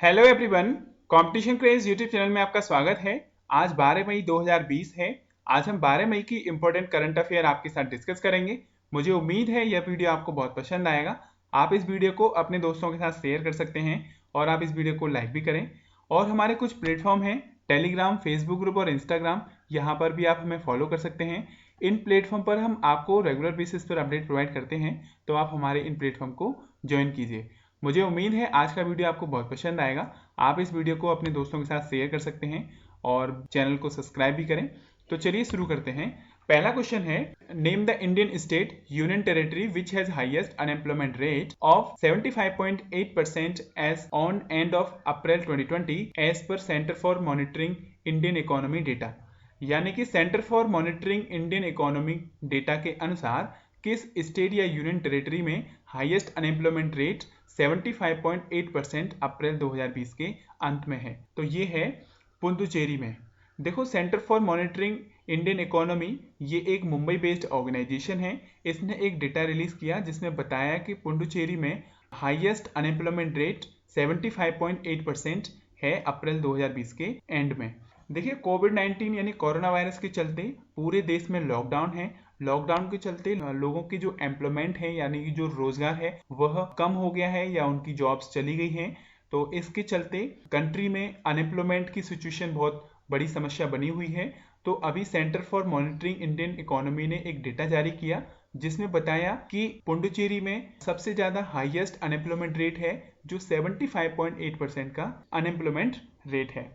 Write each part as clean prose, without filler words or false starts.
Hello everyone, competition craze YouTube channel में आपका स्वागत है। आज 12 मई 2020 है। आज हम 12 मई की इंपॉर्टेंट करंट अफेयर आपके साथ डिस्कस करेंगे। मुझे उम्मीद है यह वीडियो आपको बहुत पसंद आएगा। आप इस वीडियो को अपने दोस्तों के साथ शेयर कर सकते हैं और आप इस वीडियो को लाइक भी करें। और हमारे कुछ प्लेटफॉर्म हैं, टेलीग्राम, फेसबुक ग्रुप और इंस्टाग्राम, यहाँ पर भी आप हमें फॉलो कर सकते हैं। इन प्लेटफॉर्म पर हम आपको रेगुलर बेसिस पर अपडेट प्रोवाइड करते हैं, तो आप हमारे इन प्लेटफॉर्म को ज्वाइन कीजिए। मुझे उम्मीद है आज का वीडियो आपको बहुत पसंद आएगा। आप इस वीडियो को अपने दोस्तों के साथ शेयर कर सकते हैं और चैनल को सब्सक्राइब भी करें। तो चलिए शुरू करते हैं। पहला क्वेश्चन है, name the Indian state union territory which has highest unemployment rate of 75.8% as on end of April 2020 as per centre for monitoring Indian economy data. यानी कि centre for monitoring Indian economy data के अनुसार किस state या union territory में highest unemployment rate 75.8% April 2020 के अंत में है। तो ये है पुडुचेरी में। देखो, centre for monitoring Indian economy ये एक मुंबई बेस्ड ऑर्गेनाइजेशन है। इसने एक डेटा रिलीज किया जिसमें बताया कि पुडुचेरी में हाईएस्ट अनएम्प्लॉयमेंट रेट 75.8% है अप्रैल 2020 के एंड में। देखिए, कोविड-19 यानी कोरोना वायरस के चलते पूरे देश में लॉकडाउन है। लॉकडाउन के चलते लोगों की जो एम्प्लॉयमेंट है यानी कि जो रोजगार है वह कम हो गया है या उनकी जॉब्स चली गई हैं। तो इसके चलते कंट्री में अनएम्प्लॉयमेंट की सिचुएशन बहुत बड़ी समस्या बनी हुई है। तो अभी centre for monitoring Indian economy ने एक डेटा जारी किया जिसमें बताया कि पुडुचेरी में सबसे ज्यादा हाईएस्ट अनएम्प्लॉयमेंट रेट है, जो 75.8% का अनएम्प्लॉयमेंट रेट है।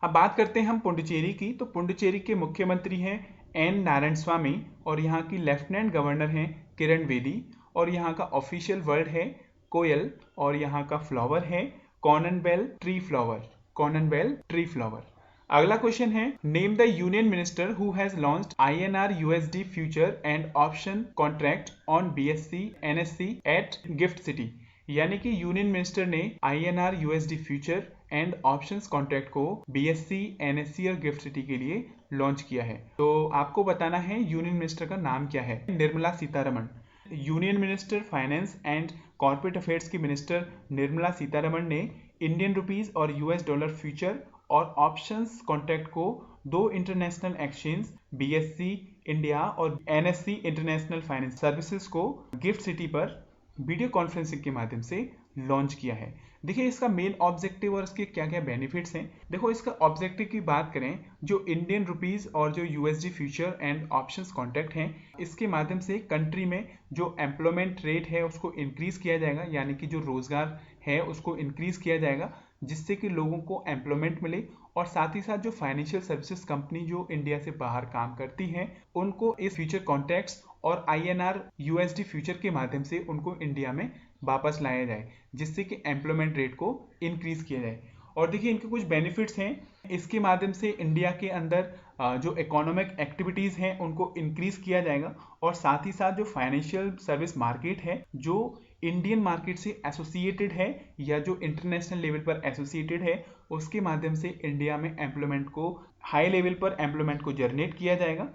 अब बात करते हैं हम पुडुचेरी की। तो पुडुचेरी के मुख्यमंत्री हैं एन नारायण स्वामी और यहाँ की लेफ्टिनेंट गवर्नर हैं किरण बेदी और यहाँ का ऑफिशियल वर्ड है कोयल और यहाँ का फ्लावर है cannonball tree flower. Cannonball tree flower. अगला क्वेश्चन है, name the union minister who has launched INR USD future and option contract on BSC NSC at GIFT City. यानी कि यूनियन मिनिस्टर ने INR USD future and options contract को BSC NSC और GIFT City के लिए launch किया है। तो आपको बताना है यूनियन मिनिस्टर का नाम क्या है। Nirmala Sitharaman. Union minister finance and corporate affairs की मिनिस्टर निर्मला सीतारमण ने इंडियन रुपीज और US डॉलर फ्यूचर और ऑप्शंस कॉन्ट्रैक्ट को दो इंटरनेशनल एक्सचेंज BSC इंडिया और NSC इंटरनेशनल फाइनेंस सर्विसेज को गिफ्ट सिटी पर वीडियो कॉन्फ्रेंसिंग के माध्यम से लॉन्च किया है। देखिए, इसका मेन ऑब्जेक्टिव और इसके क्या क्या बेनिफिट्स हैं। देखो, इसका ऑब्जेक्टिव की बात करें, जो इंडियन रुपीज और जो USD future and options contract हैं, इसके माध्यम से कंट्री में जो एम्प्लॉयमेंट रेट है उसको इंक्रीज किया जाएगा, यानी कि जो रोजगार है उसको इंक्रीज किया जाएगा जिससे कि लोगों को एम्प्लॉयमेंट मिले और साथ ही साथ जो फाइनेंशियल सर्विसेज कंपनी जो इंडिया से बाहर काम करती हैं उनको इस फ्यूचर कॉन्ट्रैक्ट्स और INR USD फ्यूचर के माध्यम से उनको इंडिया में वापस लाया जाए जिससे कि एम्प्लॉयमेंट रेट को इंक्रीज किया जाए। और देखिए, इनके कुछ बेनिफिट्स हैं। इसके माध्यम से इंडिया के अंदर जो इकोनॉमिक एक्टिविटीज हैं उनको इंक्रीज किया जाएगा और साथ ही साथ जो फाइनेंशियल सर्विस मार्केट है जो इंडियन मार्केट से एसोसिएटेड है या जो इंटरनेशनल लेवल पर एसोसिएटेड है उसके माध्यम से इंडिया में एम्प्लॉयमेंट को हाई लेवल पर एम्प्लॉयमेंट को जनरेट किया जाएगा।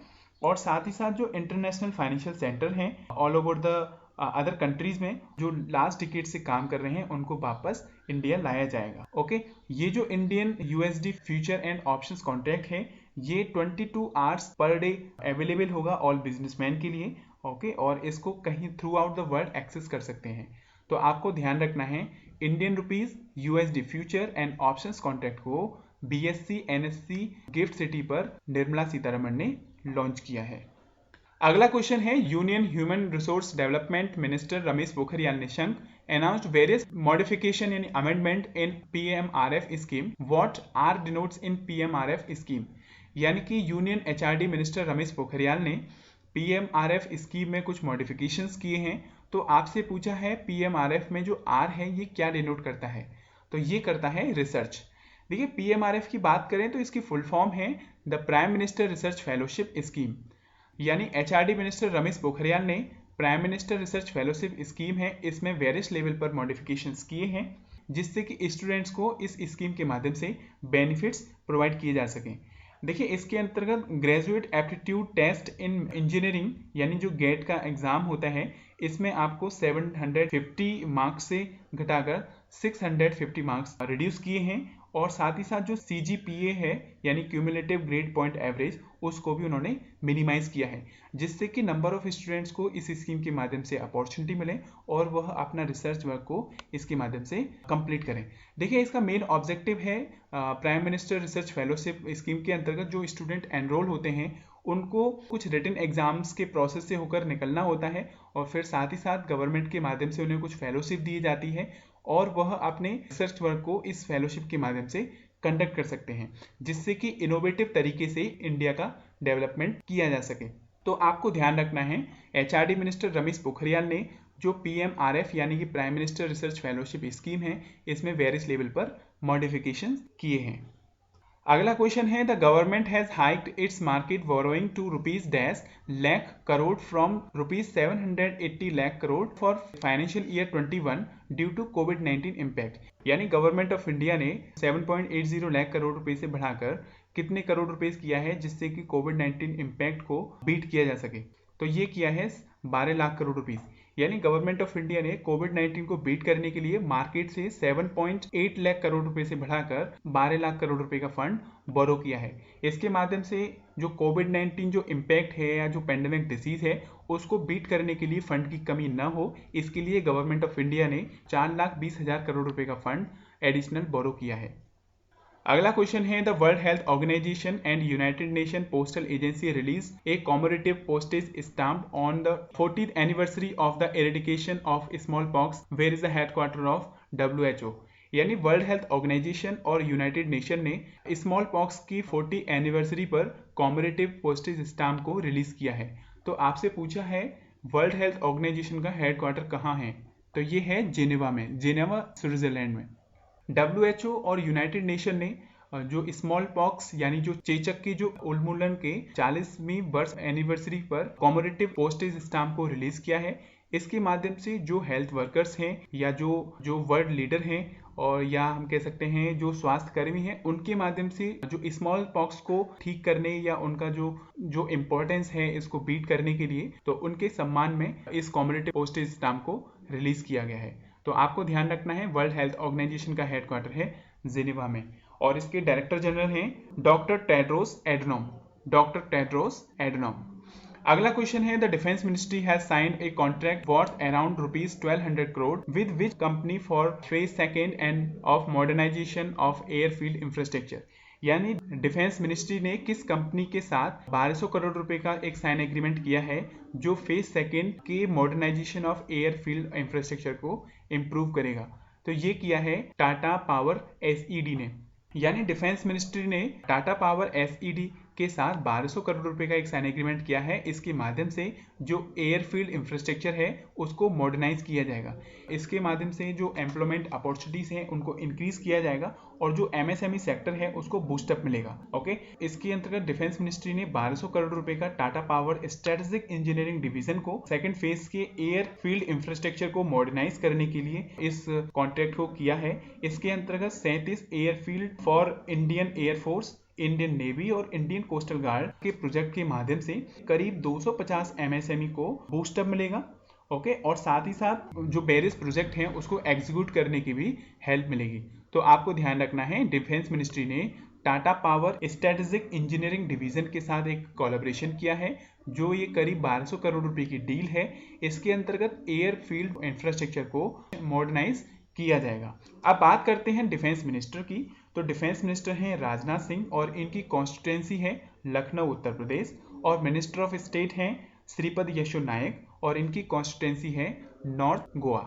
और साथ ही साथ जो इंटरनेशनल फाइनेंशियल सेंटर हैं all over the other countries में जो लास्ट डिकेड से काम कर रहे हैं उनको वापस इंडिया लाया जाएगा। ओके, ये जो Indian USD future and options contract है ये 22 आवर्स पर डे अवेलेबल होगा ऑल बिजनेसमैन के लिए। ओके, और इसको कहीं throughout the world access कर सकते हैं। तो आपको ध्यान रखना है, Indian rupees USD future and options contract को BSC NSC गिफ्ट सिटी पर निर्मला सीतारमण ने लॉन्च किया है। अगला क्वेश्चन है, union human resource development minister Ramesh Pokhriyal Nishank announced various modification यानी amendment in PMRF scheme. What are denotes in PMRF scheme? यानी कि union HRD minister Ramesh Pokhriyal ने PMRF स्कीम में कुछ मॉडिफिकेशंस किए हैं। तो आपसे पूछा है PMRF में जो R है ये क्या डिनोट करता है। तो ये करता है रिसर्च। देखिए, PMRF की बात करें तो इसकी फुल फॉर्म है the prime minister research fellowship scheme. यानी HRD मिनिस्टर रमेश पोखरियाल ने prime minister research fellowship scheme है, इसमें वेरियस लेवल पर मॉडिफिकेशंस किए हैं जिससे कि स्टूडेंट्स को इस स्कीम के माध्यम से बेनिफिट्स प्रोवाइड किए जा सकें। देखिए, इसके अंतर्गत graduate aptitude test in engineering यानी जो गेट का एग्जाम होता है इसमें आपको 750 मार्क्स से घटाकर 650 मार्क्स रिड्यूस किए हैं और साथ ही साथ जो CGPA है यानी क्यूमुलेटिव ग्रेड पॉइंट एवरेज उसको भी उन्होंने मिनिमाइज किया है, जिससे कि नंबर ऑफ स्टूडेंट्स को इस स्कीम के माध्यम से अपॉर्चुनिटी मिले और वह अपना रिसर्च वर्क को इसके माध्यम से कंप्लीट करें। देखिए, इसका मेन ऑब्जेक्टिव है prime minister research fellowship scheme के अंतर्गत जो स्टूडेंट एनरोल होते हैं उनको कुछ रिटन एग्जाम्स के प्रोसेस से होकर निकलना होता है और फिर साथ ही साथ गवर्नमेंट के माध्यम से उन्हें कुछ फेलोशिप दी जाती है और वह अपने रिसर्च वर्क को इस फेलोशिप के माध्यम से कंडक्ट कर सकते हैं, जिससे कि इनोवेटिव तरीके से इंडिया का डेवलपमेंट किया जा सके। तो आपको ध्यान रखना है, HRD मिनिस्टर रमेश पोखरियाल ने जो PMRF यानी कि prime minister research fellowship scheme है इसमें वेरियस लेवल पर मॉडिफिकेशन किए हैं। अगला क्वेश्चन है, the government has hiked its market borrowing to rupees dash lakh crore from rupees 780 lakh crore for financial year 21 due to COVID impact. यानी गवर्नमेंट ऑफ इंडिया ने 7.80 लाख करोड़ रुपए से बढ़ाकर कितने करोड़ रुपए किया है जिससे कि कोविड-19 इम्पैक्ट को बीट किया जा सके। तो ये किया है 12 लाख करोड़ रुपीस। यानी गवर्नमेंट ऑफ इंडिया ने कोविड-19 को बीट करने के लिए मार्केट से 7.8 लाख करोड़ रुपए से बढ़ाकर 12 लाख करोड़ रुपए का फंड बोरो किया है। इसके माध्यम से जो कोविड-19 जो इम्पैक्ट है या जो पेंडेमिक डिसीज है उसको बीट करने के लिए फंड की कमी न हो, इसके लिए गवर्नमेंट ऑफ इंडिया ने 4,20,000 करोड़ रुपए का फंड एडिशनल बोरो किया है। अगला क्वेश्चन है, the World Health Organization and United Nation postal agency release a commemorative postage stamp on the 40th anniversary of the eradication of smallpox, where is the headquarter of WHO। यानी World Health Organization और United Nation ने smallpox की 40 anniversary पर commemorative postage stamp को release किया है। तो आपसे पूछा है वर्ल्ड हेल्थ ऑर्गेनाइजेशन का हेडक्वार्टर कहाँ है, तो ये है जेनेवा में, जेनेवा स्विट्जरलैंड में। WHO और यूनाइटेड नेशन ने जो स्मॉल पॉक्स यानी जो चेचक के जो उन्मूलन के 40वीं वर्ष एनिवर्सरी पर कॉमरेटिव पोस्टेज स्टैम्प को रिलीज किया है। इसके माध्यम से जो हेल्थ वर्कर्स हैं या जो वर्ल्ड लीडर हैं और या हम कह सकते हैं जो स्वास्थ्य कर्मी हैं, उनके माध्यम से जो स्मॉल पॉक्स को ठीक करने या उनका जो इम्पोर्टेंस है इसको बीट करने के लिए, तो उनके सम्मान में इस कॉमरेटिव पोस्टेज स्टैम्प को रिलीज किया गया है। तो आपको ध्यान रखना है, वर्ल्ड हेल्थ ऑर्गेनाइजेशन का हेडक्वार्टर है जेनेवा में और इसके डायरेक्टर जनरल हैं डॉक्टर टेड्रोस एडनॉम। अगला क्वेश्चन है, the defence ministry has signed a contract worth around rupees 1200 crore with which company for phase second and of modernization of airfield infrastructure. यानी defence ministry ने किस company के साथ 1200 करोड़ रुपए का एक साइन एग्रीमेंट किया है जो फेज सेकेंड के मॉडर्नाइजेशन ऑफ एयरफील्ड इंफ्रास्ट्रक्चर को इम्प्रूव करेगा। तो ये किया है टाटा पावर SED ने। यानी डिफेंस मिनिस्ट्री ने टाटा पावर SED के साथ 1200 करोड़ रुपए का एक साइन एग्रीमेंट किया है। इसके माध्यम से जो एयरफील्ड इंफ्रास्ट्रक्चर है उसको मॉडर्नाइज किया जाएगा। इसके माध्यम से जो एम्प्लॉयमेंट अपॉर्चुनिटीज हैं उनको इंक्रीज किया जाएगा और जो MSME सेक्टर है उसको बूस्टअप मिलेगा। ओके, इसके अंतर्गत डिफेंस मिनिस्ट्री ने 1200 करोड़ रुपए का Tata power strategic engineering division को सेकंड फेज के एयरफील्ड इंफ्रास्ट्रक्चर को मॉडर्नाइज करने के लिए इस कॉन्ट्रैक्ट को किया है। इसके अंतर्गत 37 airfield for Indian air force, Indian navy और इंडियन कोस्टल गार्ड के प्रोजेक्ट के माध्यम से करीब 250 MSME को बूस्टअप मिलेगा। ओके, और साथ ही साथ जो वेरियस प्रोजेक्ट हैं उसको एग्जीक्यूट करने की भी हेल्प मिलेगी। तो आपको ध्यान रखना है, डिफेंस मिनिस्ट्री ने Tata power strategic engineering division के साथ एक कोलैबोरेशन किया है जो ये करीब 1200 करोड़ रुपए की डील है। इसके अंतर्गत एयरफील्ड इंफ्रास्ट्रक्चर को मॉडर्नाइज किया जाएगा। अब बात करते हैं डिफेंस मिनिस्टर की। तो डिफेंस मिनिस्टर हैं राजनाथ सिंह और इनकी कॉन्स्टिट्यूएंसी है लखनऊ उत्तर प्रदेश, और मिनिस्टर ऑफ स्टेट हैं श्रीपद यशो नायक और इनकी कॉन्स्टिट्यूएंसी है नॉर्थ गोवा।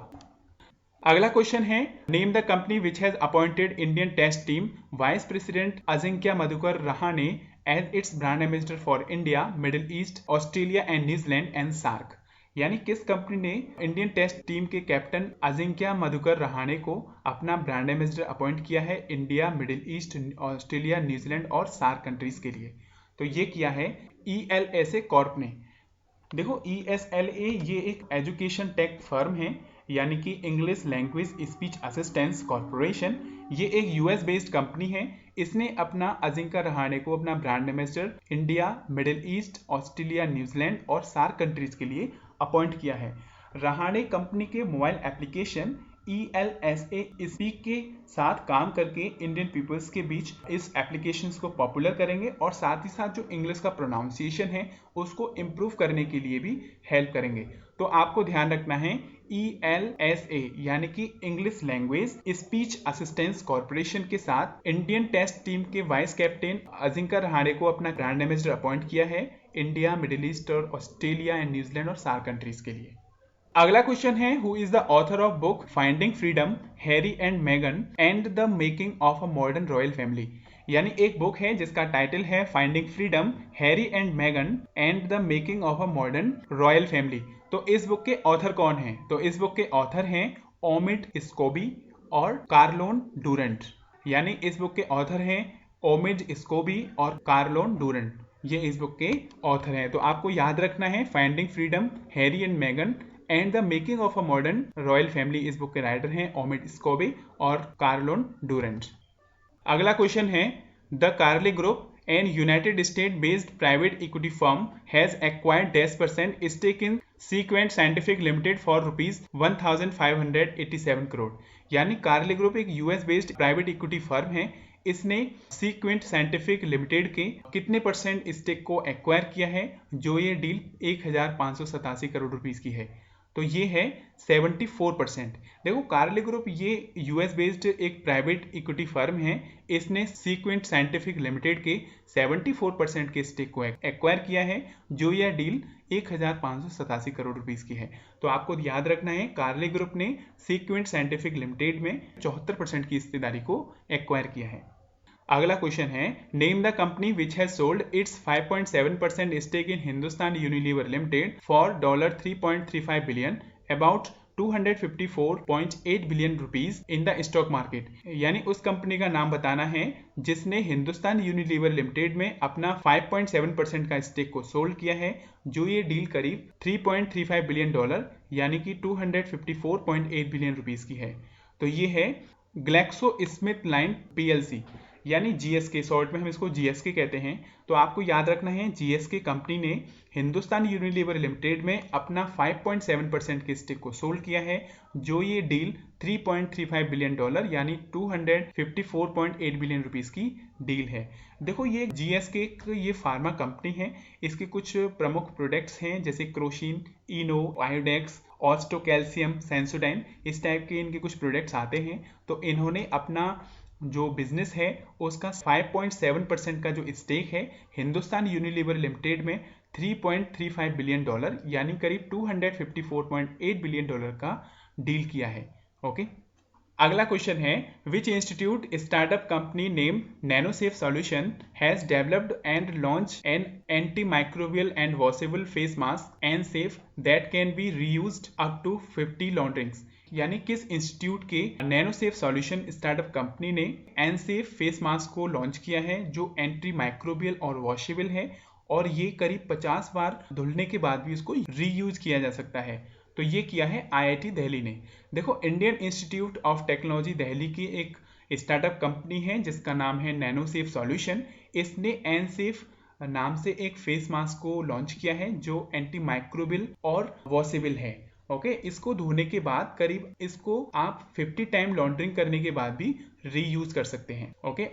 अगला क्वेश्चन है, name the company which has appointed Indian test team vice president Ajinkya Madhukar Rahane as its brand ambassador for India, Middle East, Australia and New Zealand and SAARC. यानी किस कंपनी ने Indian test team के captain Ajinkya Madhukar Rahane को अपना brand ambassador appoint किया है India, Middle East, Australia, New Zealand और SAARC countries के लिए। तो ये किया है ELSA कॉर्प ने। देखो, ESLA ये एक एजुकेशन टेक फर्म है, यानी कि English language speech assistance corporation. ये एक US बेस्ड कंपनी है। इसने अपना अजिंक्य रहाणे को अपना brand ambassador India, Middle East, Australia, New Zealand और सार्क कंट्रीज के लिए अपॉइंट किया है। रहाणे कंपनी के मोबाइल एप्लीकेशन ELSA स्पीक के साथ काम करके इंडियन पीपल्स के बीच इस एप्लीकेशंस को पॉपुलर करेंगे और साथ ही साथ जो इंग्लिश का प्रोनाउंसिएशन है उसको इम्प्रूव करने के लिए भी हेल्प करेंगे। तो आपको ध्यान रखना है ELSA यानी कि English language speech assistance corporation के साथ इंडियन टेस्ट टीम के वाइस कैप्टन अजिंक्य रहाणे को अपना ब्रांड एम्बेसडर अपॉइंट किया है इंडिया, मिडिल ईस्ट और ऑस्ट्रेलिया एंड न्यूजीलैंड और सार्क कंट्रीज के लिए। अगला क्वेश्चन है who is the author of book finding freedom, Harry and मेगन and the making of a modern royal family. यानी एक बुक है जिसका टाइटल है फाइंडिंग फ्रीडम, हैरी एंड मेगन and the making of a modern royal family. तो इस book के ऑथर कौन है? तो इस बुक के ऑथर हैं ओमिड स्कोबी और कार्लोन डूरेंट। यानी इस बुक के ऑथर हैं ओमिड स्कोबी और कार्लोन डूरेंट, ये इस बुक के ऑथर हैं। तो आपको याद रखना है फाइंडिंग फ्रीडम, हैरी एंड मेगन and the making of a modern royal family, इस बुक के राइटर हैं ओमिड स्कोबी और कार्लोन डूरेंट। अगला क्वेश्चन है the Carlyle group an United States based private equity firm has acquired 10% stake in Sequent Scientific Limited for ₹1587 crore. यानी Carlyle group एक US based private equity firm है, इसने sequent Scientific limited के कितने percent stake को acquire किया है, जो ये डील 1587 करोड़ रुपीस की है। तो ये है 74%। देखो कार्ली ग्रुप ये यूएस बेस्ड एक प्राइवेट इक्विटी फर्म है, इसने सीक्वेंट साइंटिफिक लिमिटेड के 74% के स्टेक को एक्वायर किया है, जो यह डील 1587 करोड़ रुपीस की है। तो आपको याद रखना है कार्ली ग्रुप ने सीक्वेंट साइंटिफिक लिमिटेड में 74% की हिस्सेदारी को एक्वायर किया है। अगला क्वेश्चन है name the company which has sold its 5.7% stake in Hindustan Unilever limited for $3.35 billion about 254.8 billion rupees in the stock market. यानी उस कंपनी का नाम बताना है जिसने हिंदुस्तान यूनिलीवर लिमिटेड में अपना 5.7% का स्टेक को सोल्ड किया है, जो ये डील करीब $3.35 बिलियन यानी कि 254.8 बिलियन रुपीज की है। तो ये है ग्लैक्सो स्मिथ लाइन PLC यानी GSK, शॉर्ट में हम इसको GSK कहते हैं। तो आपको याद रखना है GSK कंपनी ने हिंदुस्तान यूनिलीवर लिमिटेड में अपना 5.7% के स्टेक को सोल्ड किया है, जो ये डील $3.35 बिलियन यानी 254.8 बिलियन रुपीस की डील है। देखो ये GSK ये फार्मा कंपनी है, इसके कुछ प्रमुख प्रोडक्ट्स हैं जैसे क्रोशिन, इनो, आयोडेक्स, ऑस्टो कैल्शियम, सेंसोडाइन, इस टाइप के इनके कुछ प्रोडक्ट्स आते हैं। तो इन्होंने अपना जो बिजनेस है उसका 5.7% का जो स्टेक है हिंदुस्तान यूनिलीवर लिमिटेड में $3.35 बिलियन यानी करीब 254.8 बिलियन डॉलर का डील किया है। ओके, अगला क्वेश्चन है which institute startup company name Nanosafe solution has developed and launch an antimicrobial and washable face mask and safe that can be reused up to 50 launderings. यानी किस institute के Nanosafe solution startup company ने NSafe face mask को launch किया है, जो anti microbial और washable है और ये करीब 50 बार धुलने के बाद भी इसको रीयूज किया जा सकता है। तो ये किया है IIT दिल्ली ने। देखो Indian institute of technology Delhi की एक स्टार्टअप कंपनी है जिसका नाम है नैनोसेफ सॉल्यूशन। इसने एनसेफ नाम से एक फेस मास्क को लॉन्च किया है जो एंटी माइक्रोबियल और वॉशेबल है। ओके, इसको धोने के बाद करीब इसको आप 50 टाइम लॉन्ड्रिंग करने के बाद भी रीयूज कर सकते हैं। ओके,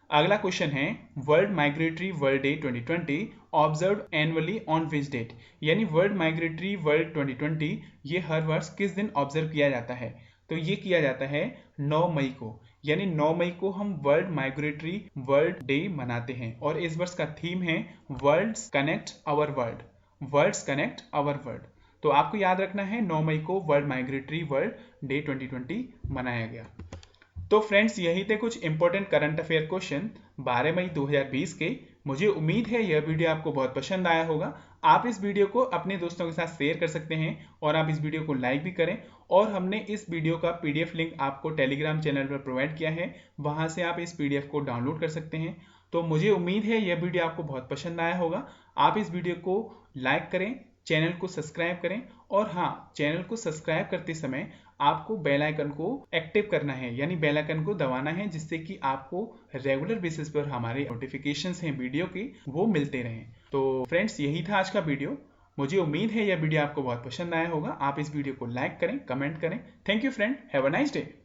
अगला क्वेश्चन है world migratory world day 2020 observe annually on which date. यानी वर्ल्ड माइग्रेटरी वर्ल्ड 2020 ये हर वर्ष किस दिन ऑब्जर्व किया जाता है? तो ये किया जाता है 9 मई को। यानी 9 मई को हम वर्ल्ड माइग्रेटरी वर्ल्ड डे मनाते हैं और इस वर्ष का थीम है worlds connect our world, worlds connect our world. तो आपको याद रखना है 9 मई को वर्ल्ड माइग्रेटरी वर्ल्ड डे 2020 मनाया गया। तो फ्रेंड्स यही थे कुछ इंपॉर्टेंट करंट अफेयर क्वेश्चन 12 मई 2020 के। मुझे उम्मीद है यह वीडियो आपको बहुत पसंद आया होगा। आप इस वीडियो को अपने दोस्तों के साथ शेयर कर सकते हैं और आप इस वीडियो को लाइक भी करें। और हमने इस वीडियो का PDF लिंक आपको टेलीग्राम चैनल पर प्रोवाइड किया है, वहां से आप इस PDF को डाउनलोड कर सकते हैं। तो मुझे उम्मीद है यह वीडियो आपको बहुत पसंद आया होगा। आप इस वीडियो को लाइक करें, चैनल को सब्सक्राइब करें और हाँ, चैनल को सब्सक्राइब करते समय आपको बेल आइकन को एक्टिव करना है, यानी बेल आइकन को दबाना है, जिससे कि आपको रेगुलर बेसिस पर हमारे नोटिफिकेशंस हैं वीडियो के वो मिलते रहें। तो फ्रेंड्स यही था आज का वीडियो। मुझे उम्मीद है यह वीडियो आपको बहुत पसंद आया होगा। आप इस वीडियो को लाइक करें, कमेंट करें। Thank you friend, have a nice day.